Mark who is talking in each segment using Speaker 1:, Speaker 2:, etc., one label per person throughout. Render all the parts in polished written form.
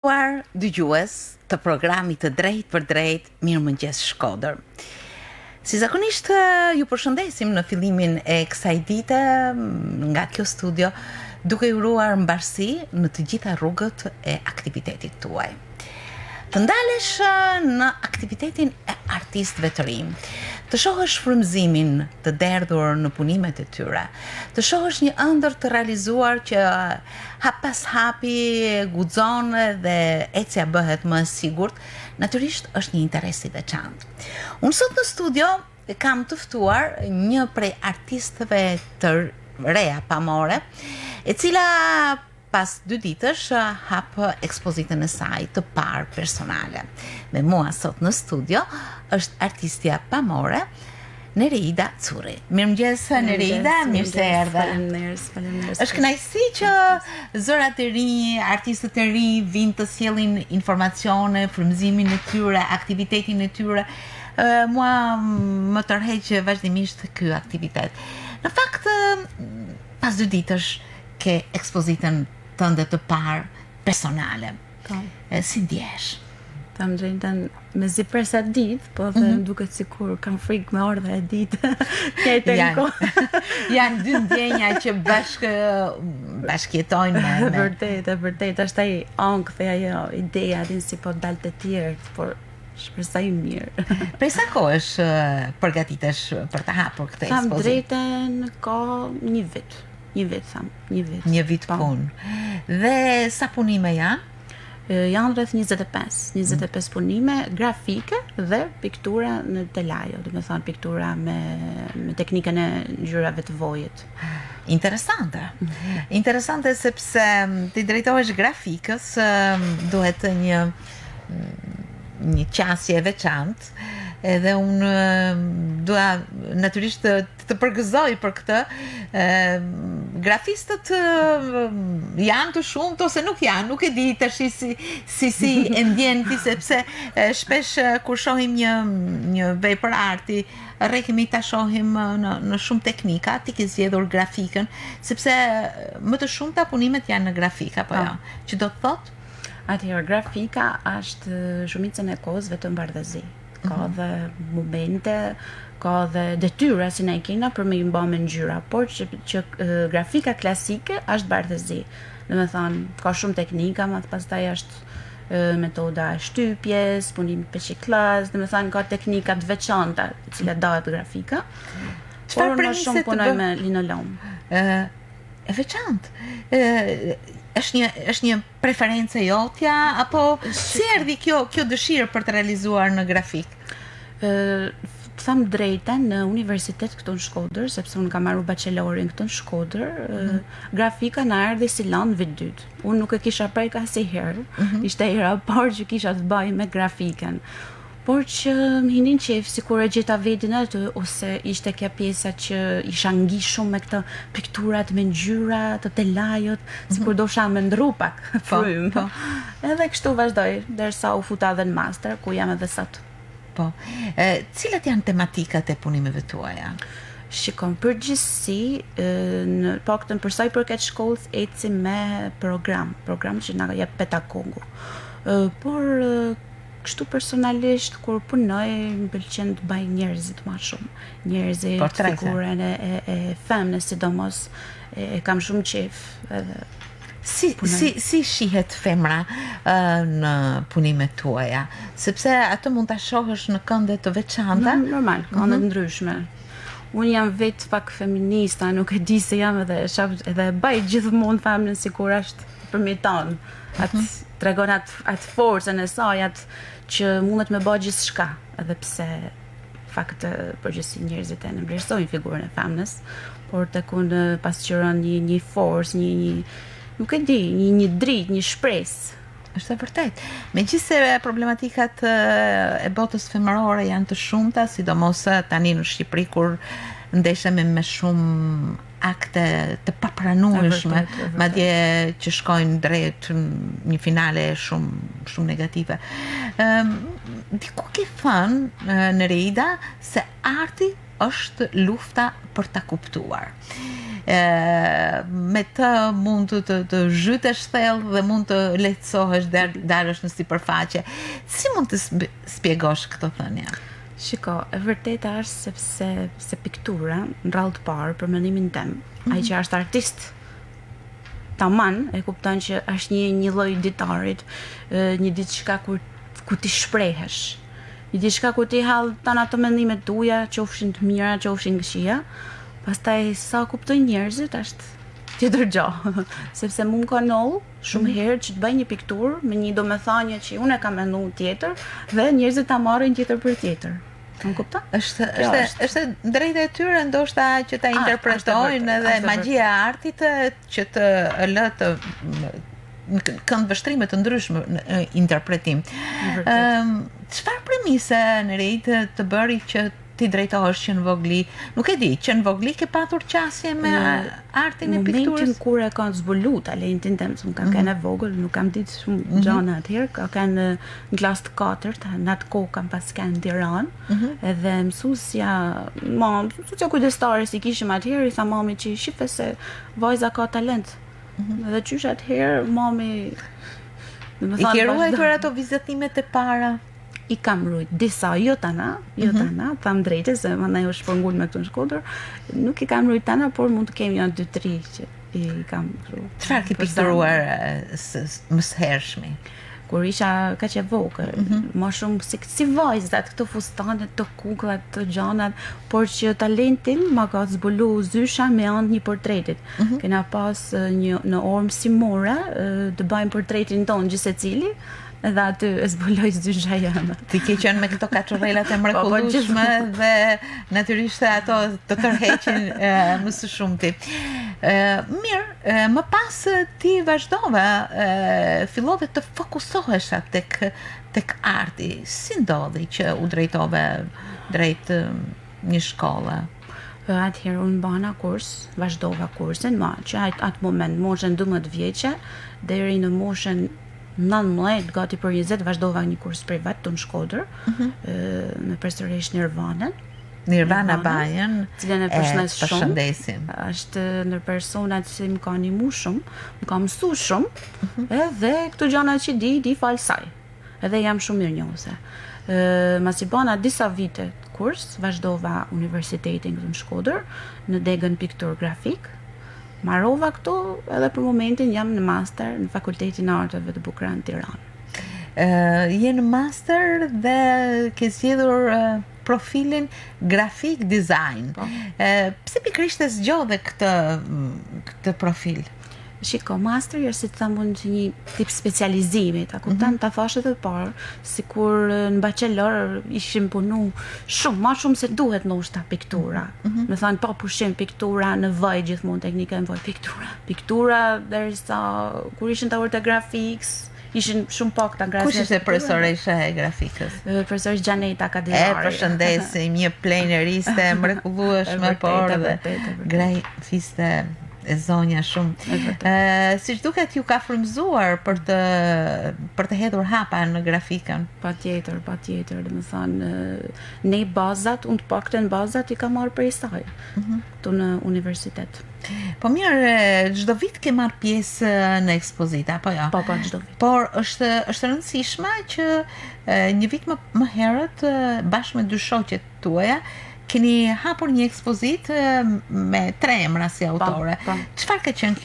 Speaker 1: Dëgjues të programit të Drejt për Drejt, Mirëmëngjes Shkodër. Si zakonisht ju përshëndesim në fillimin e kësaj dite nga kjo studio, duke ju uruar mbarësi në të gjitha rrugët e aktivitetit tuaj. Të ndalesh në aktivitetin e artistëve të rinj, të shohësh frymëzimin të derdhur në punimet e tyre, të shohësh një ëndër të realizuar që hap pas hapi guxon dhe ecja bëhet më e sigurt, natyrisht është një interes i veçantë. Unë sot në studio kam të ftuar një prej artistëve të reja pamore, e cila pas 2 ditësh hap ekspozitën e saj të parë personale. Me mua sot në studio është artistja pamore Nereida Curri. Mirëmëngjes Nereida, mirë se erdhe.
Speaker 2: Faleminderit.
Speaker 1: Është kënaqësi që zërat e rinj, artistët e rinj vinë të sjellin informacione, frymëzimin e tyre, aktivitetin e tyre. Mua më tërheq vazhdimisht ky aktivitet. Në fakt, pas 2 ditësh ke ekspozitën tënde të parë personale. Si ndjesh?
Speaker 2: Tam drejtën me zi presa ditë, po dhe më duket sikur kam frikë me orë dhe e ditë.
Speaker 1: Janë 2 ndjenja që bashkjetojnë me...
Speaker 2: Vërtet, është ai ankth dhe ajo ideja din si po dalë të tjerë, por shpresoj mirë.
Speaker 1: Prej sa kohësh përgatitesh për të hapur këtë ekspozitë?
Speaker 2: Tam drejtën ka një vit. Një vit
Speaker 1: punë. Dhe sa punime janë?
Speaker 2: Janë rreth 25 punime grafike dhe piktura në telajo, do të thënë piktura me teknikën e ngjyrave të vojit.
Speaker 1: Interesante. Interesante sepse ti drejtohesh grafikës, duhet një qasje e veçantë. Edhe unë dua natyrisht të përgëzoj për këtë. Grafistët janë të shumtë ose nuk janë, nuk e di tash si e ndjen ti, sepse shpesh kur shohim një vepër arti, rrekemi ta shohim në shumë teknika, ti ke zgjedhur grafikën, sepse më të shumta punimet janë në grafik apo jo. Që do të thotë?
Speaker 2: Atëherë grafika është shumicën e kohës vetëm bardhëzi. Ka dhe momente, ka dhe detyra si ne kena për me i mba me ngjyra, por që grafika klasike është bardhëzi. Dhe me thonë, ka shumë teknika, ma të pastaj është metoda shtypjes, punimi peshiklas, dhe me thonë, ka teknika të veçanta, të cilat dahet grafika. Por më shumë punoj me linolom.
Speaker 1: E veçantë. Është një preferencë jotja, apo si erdhi kjo dëshirë për të realizuar në grafik?
Speaker 2: Tham drejtën, në universitet këtu në Shkodër, sepse unë kam marrë bachelorin këtu në Shkodër, grafika na erdhi si lanë vit 2. Unë nuk e kisha prejka asnjëherë, ishte hera e parë që kisha të bëj me grafiken. Por që më hinin qef, si kur e gjeta vetin atë, ose ishte kja pjesa që isha ngi shumë me këtë pikturat me ngjyra të telajot, si kur do sha me ndru pak frym. Edhe kështu vazhdoj, derisa u futa dhe në master, ku jam edhe sot.
Speaker 1: Po. Cilat janë tematikat e punimeve tuaja?
Speaker 2: Shikon, përgjithsi, në paktën për sa i përket shkollës, eci me program që na jep pedagogu. Por kështu personalisht, kur punoj, më pëlqen të baj njerëzit ma shumë. Njerëzit, figurën e femnës, sidomos, e kam shumë qef.
Speaker 1: Si shihet femra në punimet tuaja? Sepse atë mund ta shohësh në kënde të veçanta?
Speaker 2: Normal, kënde ndryshme. Unë jam vetë pak feminista, nuk e di se jam edhe baj gjithmonë femnën si kur është përmeton. Atë tregon atë forcën e saj, atë që mundet me bëj gjithçka, edhe pse fakt përgjithësi njerëzit e nëmvlerësojnë figurën e femnës, por tek unë pasqyron një forcë, nuk e di, një dritë, një shpresë.
Speaker 1: Është e vërtet. Megjithëse problematikat e botës femërore janë të shumta, sidomos tani në Shqipëri kur ndeshemi me shumë akte të papranueshme, madje që shkojnë drejt një finale shumë negative. Diku ke thënë, Nereida, se arti është lufta për ta kuptuar. Me të mund të zhytesh thellë dhe mund të lehtësohesh dalësh në sipërfaqe. Si mund të spjegosh këtë thënie?
Speaker 2: Shiko, e vërteta është se piktura, në rallë të parë, për mendimin tem, ai që është artist, taman e kupton që është një lloj ditarit, një diçka ku ti shprehesh. Një diçka ku ti hall tan ato mendimet tuaja, qofshin të mira, qofshin këqija. Pastaj sa kuptojnë njerëzit është tjetër gjë. Sepse më ka ndodhur shumë herë që të bëj një pikturë me një domethënie që unë e kam menduar tjetër dhe njerëzit ta marrin tjetër për tjetër. Më kupton?
Speaker 1: Është drejtë e tyre ndoshta që ta interpretojnë edhe magjia e artit që të lë të kënd vështrime të ndryshme në interpretim. Çfarë premise në rejtë të bëri që ti drejtohesh që në vogli? Nuk e di, që në vogli ke patur qasje me artin e pikturës?
Speaker 2: Momentin kur e kanë zbulu talentin tem, më ka qenë e vogël, nuk kam ditë shumë gjëra atëherë, ka qenë në klasë të 4, në atë kohë kam pas qenë në Tiranë, edhe mësuesja kujdestare si kishim atëherë, i tha mami që shife se vajza ka talent. Edhe qysh atëherë mami
Speaker 1: I ke ruajtur ato vizetimet e para?
Speaker 2: I kam rujt disa, jo tana, tham drejtë se mandaj u shpërngul me këtu në Shkodër, nuk I kam rujt tana, por mund të kemi janë 2-3 që I kam rujt.
Speaker 1: Çfarë ke pikturuar më së hershmi?
Speaker 2: Kur isha kaq e vogël, më shumë si vajzat, këto fustanet, të kukullat, të gjanat, por që talentin ma ka zbulu zysha me anë një portretit. Kena pas në ormë simore, të bëjmë portretin tonë gjithsecili, edhe aty e zbuloj zysha jeme.
Speaker 1: Ti ke qenë me këto kaçurrelat e mrekullueshme dhe natyrisht ato të tërheqin më së shumti. Mirë, më pas ti vazhdove, fillove të fokusohesha tek arti. Si ndodhi që u drejtove drejt një shkolle?
Speaker 2: Atëherë unë bana kurs, vazhdova kursin, që atë moment, moshën 12 vjeqe, deri në moshën 19, gati për 20, vazhdova një kurs privat të në Shkodër, me përsërish
Speaker 1: Nirvana Bajen,
Speaker 2: cilën e
Speaker 1: përshëndesim.
Speaker 2: Është në personat që më ka animu shumë, më ka mësu shumë, edhe këto gjana që di falë saj. Edhe jam shumë mirë njohëse. Masi bana disa vite kurs, vazhdova universitetin këtu në Shkodër, në degën piktur grafik. Marrova këtu edhe për momentin jam në master në Fakultetin e Arteve të Bukura në Tiranë.
Speaker 1: Je në master dhe ke zgjedhur profilin graphic design. Pse pikërisht e zgjodhe këtë profil?
Speaker 2: Shiko, master është si të thamë një tip specializimi, ta kuptan ta thashe të parë, si kur në bachelor ishim punu shumë, ma shumë se duhet ndoshta piktura. Me thanë, po pushim piktura në vaj gjithmonë teknika në vaj piktura, derisa kur ishin të orë të grafiks, ishin shumë pak të grafikës.
Speaker 1: Kush ishte profesoresha e grafikës?
Speaker 2: Profesoresh Gjaneta Kadilari.
Speaker 1: Përshëndesim, një pleneriste mrekullueshme, por dhe grafiste e zonja shumë. Siç duket ju ka frymëzuar për të hedhur hapa në grafikën.
Speaker 2: Patjetër, domethënë ne bazat, unë të paktën bazat I kam marrë prej saj. Tu në universitet.
Speaker 1: Po mirë, çdo vit ke marrë pjesë në ekspozita, apo jo?
Speaker 2: Po, çdo vit.
Speaker 1: Por është rëndësishme që një vit më herët bashkë me dy shoqet tuaja keni hapur një ekspozit me 3 emra si autore. Çfarë ka qenë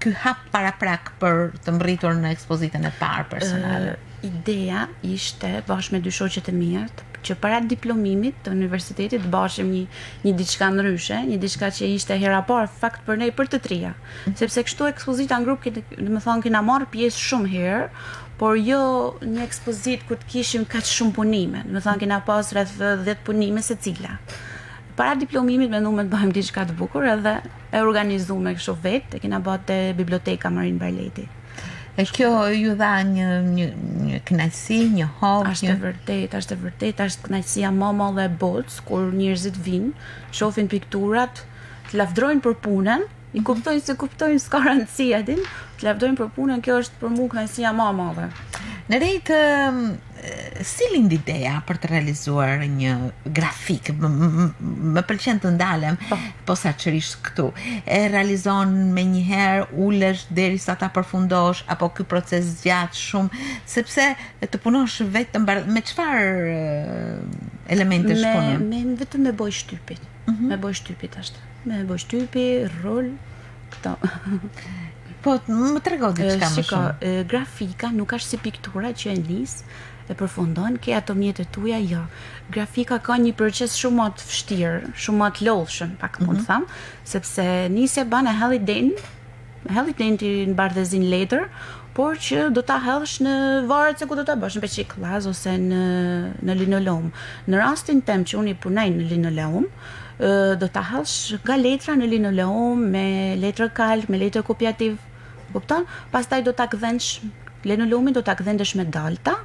Speaker 1: ky hap paraprak për të mbërritur në ekspozitën e parë personale?
Speaker 2: Ideja ishte bashkë me dy shoqet e mia që para diplomimit të universitetit bashim një diçka ndryshe, një diçka që ishte hera parë fakt për ne për të trija. Sepse kështu ekspozita në grup, domethënë kena marrë pjesë shumë herë, por jo një ekspozit ku të kishim kaq shumë punime. Domethënë kena pas rreth 10 punime secila. Para diplomimit mendova të bëjmë diçka të bukur edhe e organizuam kështu vetë, e kena bërë te biblioteka Marin Barleti.
Speaker 1: E kjo ju dha një kënaqësi, një hobby.
Speaker 2: Është e vërtet, është kënaqësia më e madhe e botës kur njerëzit vinë, shohin pikturat, të lavdrojnë për punën, I kuptojnë s'ka rëndësi, të lavdrojnë për punën, kjo është për mua kënaqësia më e madhe.
Speaker 1: Në rejtë si lind ideja për të realizuar një grafik? Më pëlqen të ndalem posaçërisht këtu. E realizon me njëherë, ulesh derisa ta përfundosh, apo ky proces zgjat shumë, sepse të punosh vetëm me çfarë elementesh punon?
Speaker 2: Vetëm me boj shtypit. Me boj shtypit ashtu. Me boj shtypi, rol, këto.
Speaker 1: Po, më trego diçka më shumë.
Speaker 2: Grafika nuk është si piktura që e nis e përfundon, ke ato mjetet tuaja, jo. Grafika ka një proces shumë më të vështirë, shumë më të lodhshëm, pak mund të them, sepse nisja bën e helli den ti në bardhëzin letër, por që do ta hellësh në varet se ku do ta bësh, në peçikllaz ose në linoleum. Në rastin tem që unë punoj në linoleum, do ta hellësh nga letra në linoleum me letër kalk, me letër kopjativ, kupton? Pastaj do ta gdhensh linoleumin, do ta gdhendesh me dalta.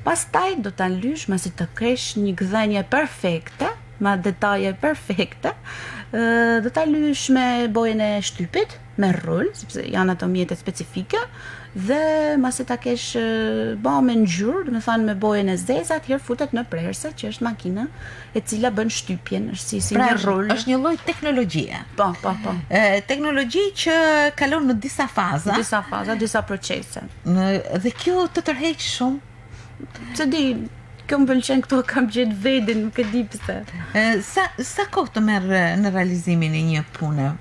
Speaker 2: Pastaj do ta lysh, masi të kesh një gdhenje perfekte, me detaje perfekte, do ta lysh me bojën e shtypit, me rol, sepse janë ato mjete specifike, dhe masi ta kesh ba me ngjyrë, do të thënë me bojën e zezë, atëherë futet në prerse, që është makina e cila bën shtypjen, është si një rol.
Speaker 1: Është një lloj teknologjie.
Speaker 2: Po.
Speaker 1: Teknologji që kalon në disa faza.
Speaker 2: Disa procese.
Speaker 1: Dhe kjo të tërheq shumë.
Speaker 2: Se di, kjo më pëlqen, këto kam gjetë vedin, nuk e di pse.
Speaker 1: Sa kohë të merr në realizimin e një pune?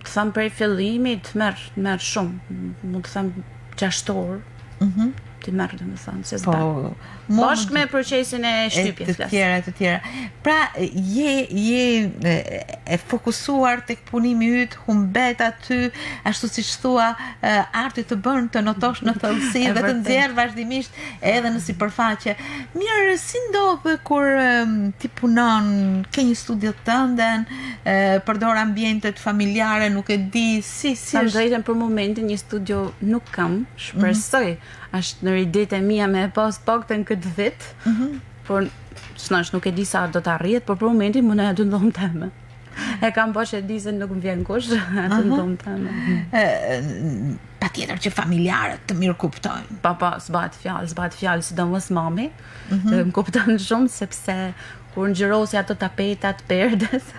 Speaker 2: Të them prej fillimit, merr shumë. Mund të them 6 orë. Ti merr, domethënë, se s'ba. Bashkë me procesin e shtypjes.
Speaker 1: Të tjera. Pra, je e fokusuar tek punimi yt, humbet aty, ashtu siç thua, arti të bën të notosh në thellësi dhe të nxjerr vazhdimisht edhe në sipërfaqe. Mirë, si ndodh kur ti punon, ke një studio tënden, përdor ambientet familjare, nuk e di si
Speaker 2: Sa drejtën për momentin një studio nuk kam, shpresoj. Është në idetë e mia me pas paktën këtë vit, por s'nash nuk e di sa do të arrihet, por për momentin më në aty ndonë teme. E kam bosh e di se nuk më vjen kush, aty ndonë teme.
Speaker 1: Pa tjetër që familjarët të mirë kuptojnë.
Speaker 2: Pa, s'bat fjalë, sidomos mami, më kupton shumë, sepse kur ngjyrosi ato tapetat, perdes,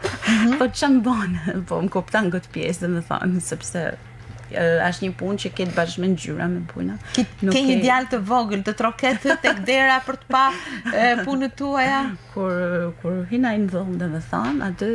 Speaker 2: po ç'm bën, po më kupton këtë pjesë, domethënë, sepse është një punë që ketë bashkë me ngjyra, me puna.
Speaker 1: Ke një djalë të vogël, të troket tek dera për të pa punët tuaja?
Speaker 2: Kur hina në dhomë, domethënë, aty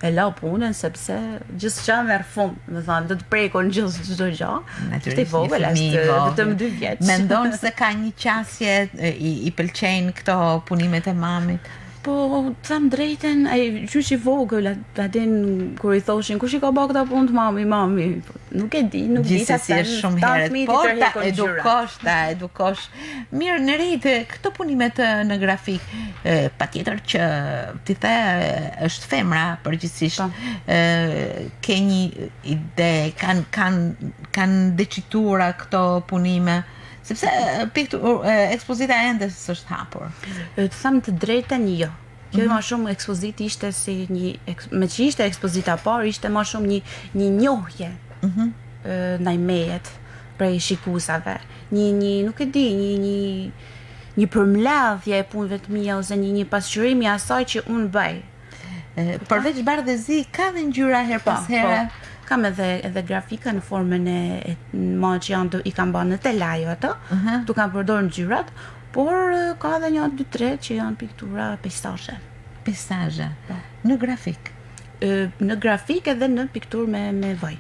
Speaker 2: e lau punën, sepse gjithçka merr fund, domethënë, do të prekon çdo gjë. Është i vogël, është vetëm 2 vjeç.
Speaker 1: Mendon se ka një qasje, i pëlqejnë këto punimet e mamit?
Speaker 2: Po, të tham drejten, qysh i vogël, atin kur i thoshin, kush i ka bërë këta punë të mami, nuk e di,
Speaker 1: gjithsesi është shumë herët, por ta edukosh. Mirë, në rritë, këto punimet në grafik, patjetër që ti the është femra përgjithsisht, ke një ide, kanë decitura këto punime, sepse ekspozita ende s'është hapur.
Speaker 2: Të them të drejtën, jo. Kjo më shumë ekspozit ishte si me që ishte ekspozita parë, ishte më shumë një njohje ndaj mejet prej shikuesave. Nuk e di, një përmbledhje e punëve të mia ose një pasqyrim i asaj që unë bëj.
Speaker 1: Përveç bardhëzi, ka dhe ngjyra her pas here.
Speaker 2: Kam edhe grafika në formën e ma që janë i kam bërë në telajo ato, tu kam përdorë ngjyrat, por ka edhe një 2-3 që janë piktura peizazhe.
Speaker 1: Peizazhe? Në grafik?
Speaker 2: Në grafik edhe në piktur me vaj.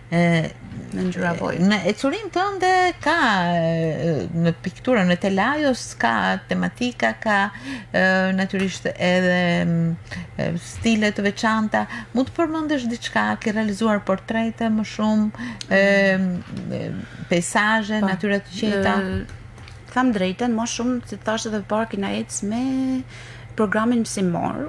Speaker 2: Në ngjyra vaj.
Speaker 1: Në ecurim tënde ka në pikturën në telajos ka tematika, ka natyrisht edhe stile të veçanta. Mund të përmendesh diçka, ke realizuar portrete më shumë, peizazhe, natyra të qeta?
Speaker 2: Tham drejten, më shumë, si thashtë edhe parë, kina ecë me programin Mësimor,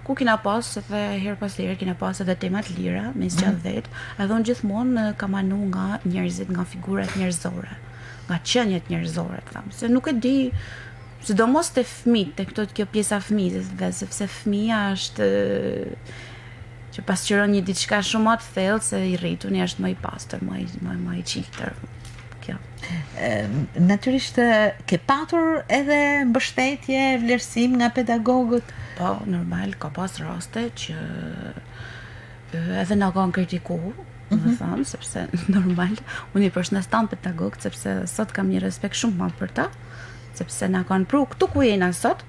Speaker 2: ku kina pas edhe herë pas herë kina pas edhe temat lira me zgjathet, edhe unë gjithmonë kam anu nga njerëzit, nga figurat njerëzore, nga qenjet njerëzore, tham, se nuk e di, sidomos te fëmijët, te këto kjo pjesa fëmijëve, sepse fëmia është që pasqyron një diçka shumë më të thellë se i rrituni është më i pastër, më i çiltër. kjo.
Speaker 1: Natyrisht ke patur edhe mbështetje, vlerësim nga pedagogët?
Speaker 2: Po, normal, ka pas raste që edhe na kanë kritikuar, më thënë, sepse normal, unë i përshëndes tan pedagogët, sepse sot kam një respekt shumë madh për ta, sepse na kanë pru këtu ku jena sot,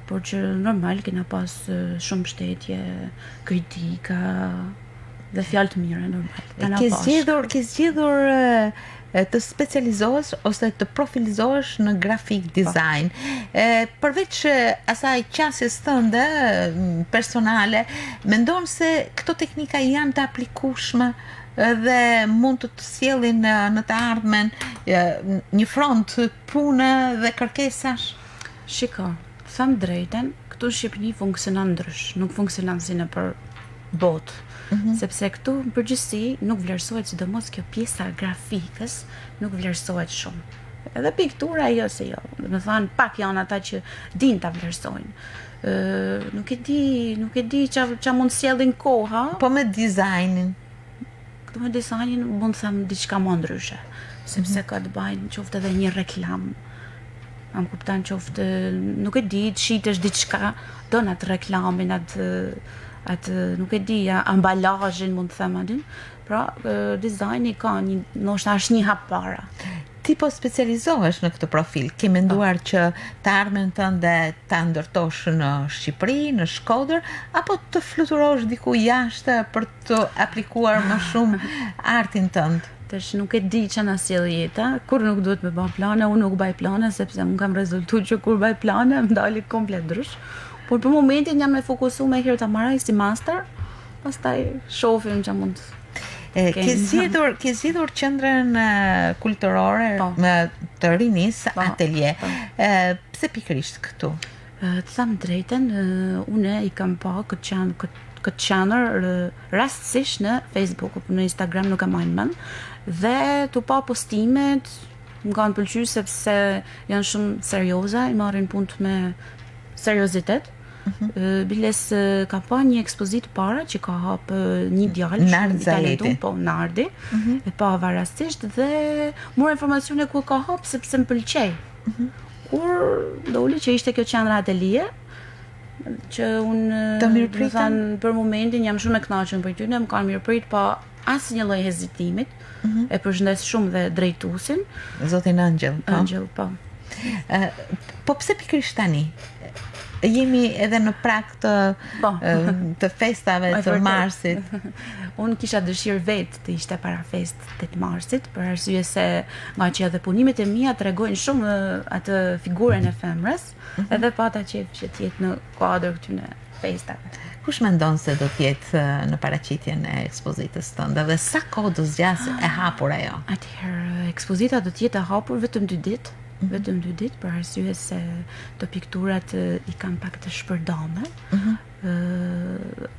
Speaker 2: por që normal kena pas shumë mbështetje, kritika dhe fjalë të mira, normal.
Speaker 1: Ke zgjedhur të specializohesh ose të profilizohesh në graphic design. Përveç asaj qasjes tënde personale, mendon se këto teknika janë të aplikueshme dhe mund të sjellin në të ardhmen një front pune dhe kërkesash?
Speaker 2: Shiko, them drejten, këtu në Shqipëri funksionon ndrysh, nuk funksionon si në për botë. Sepse këtu në përgjithësi nuk vlerësohet, sidomos kjo pjesa grafikës nuk vlerësohet shumë. Edhe piktura jo se jo, me thënë pak janë ata që din ta vlerësojnë. Nuk e di qa mund sjellin koha.
Speaker 1: Po me dizajnin?
Speaker 2: Këtu me dizajnin mund të them diçka më ndryshe, sepse ka të bajnë qoftë edhe një reklam. Am kupton qoftë, nuk e di, të shitesh diçka, don atë reklamin, atë nuk e di, ambalazhin mund të them aty. Pra, dizajni ka ndoshta është një hap para.
Speaker 1: Ti po specializohesh në këtë profil. Ke menduar që të ardhmen tënde ta ndërtosh në Shqipëri, në Shkodër, apo të fluturosh diku jashtë për të aplikuar më shumë artin tënd?
Speaker 2: Tash nuk e di ç'a na sjell jeta, kur nuk duhet me bë plane, unë nuk baj plane sepse unë kam rezultuar që kur baj plane më dali komplet ndrysh. Por për momentin jam e fokusuar me herë ta marraj si master, pastaj shohim ç'a mund.
Speaker 1: Ke zgjedhur qendrën kulturore të Rinis Atelier. Pse pikërisht këtu?
Speaker 2: Të them drejten, unë i kam pa këtë qendër rastësisht në Facebook, në Instagram nuk e mbaj mend, dhe tu pa postimet, më kanë pëlqyer sepse janë shumë serioze, i marrin punët me seriozitet. Biles ka pa një ekspozit para që ka hap një djalë shumë i talentuar, po Nardi, e pa varasisht dhe mora informacione ku ka hap sepse më pëlqej. Kur doli që ishte kjo qendra Atelier, që unë për momentin jam shumë e kënaqur për ty, më kanë mirëprit pa asnjë lloj hezitimit. E përshëndes shumë dhe drejtuesin,
Speaker 1: zotin Angel.
Speaker 2: Angel, po.
Speaker 1: Po pse pikërisht tani? Jemi edhe në prag të festave të marsit.
Speaker 2: Unë kisha dëshirë vetë të ishte para fest 8 marsit, për arsye se nga që edhe punimet e mia tregojnë shumë atë figurën e femrës, edhe pata qef që të jetë në kuadër këtyre festave.
Speaker 1: Kush mendon se do të jetë në paraqitjen e ekspozitës tënde dhe sa kohë do zgjasë e hapur ajo?
Speaker 2: Atëherë ekspozita do të jetë e hapur vetëm 2 ditë. Vetëm 2 ditë, për arsye se të pikturat i kam pak të shpërdame.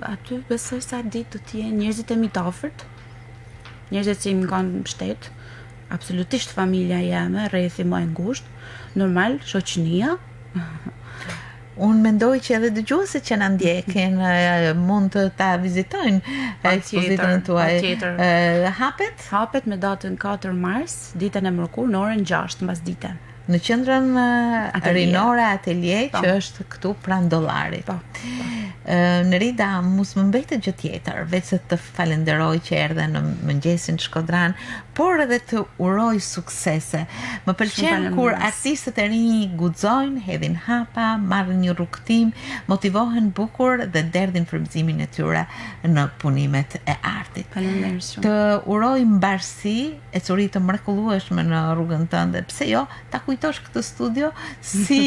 Speaker 2: Aty besoj sa ditë do të jenë njerëzit e mi të afërt, njerëzit që më kanë mbështet, absolutisht familja jeme, rrethi më i ngushtë, normal shoqënia.
Speaker 1: Unë mendoj që edhe dëgjuesit që na ndjekin mund të ta vizitojnë ekspozitën tuaj. Hapet
Speaker 2: me datën 4 mars, ditën e mërkurë në orën 6 mbasdite.
Speaker 1: Në qendrën rinore Atelier, që është këtu pranë Dollarit. Nerida, mos më mbetet gjë tjetër, veç se të falenderoj që erdhe në mëngjesin shkodran, por edhe të uroj suksese. Më pëlqen kur artistët e rinj guxojnë, hedhin hapa, marrin një rrugtim, motivohen bukur dhe derdhin frymëzimin e tyre në punimet e artit.
Speaker 2: Faleminderit shumë.
Speaker 1: Të uroj mbarësi, ecuri të mrekullueshme në rrugën tënde. Pse jo, ta kujtosh këtë studio si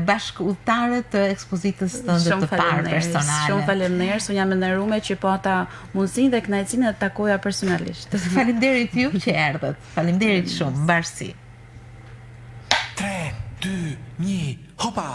Speaker 1: bashkëudhëtare të ekspozitës tënde të parë personale.
Speaker 2: Shumë faleminderit, unë jam e nderuar që pata mundësinë dhe kënaqësinë të takoja personalisht.
Speaker 1: Faleminderit ju që erdhët. Faleminderit shumë. Mbarësi.
Speaker 3: 3, 2, 1, hopa!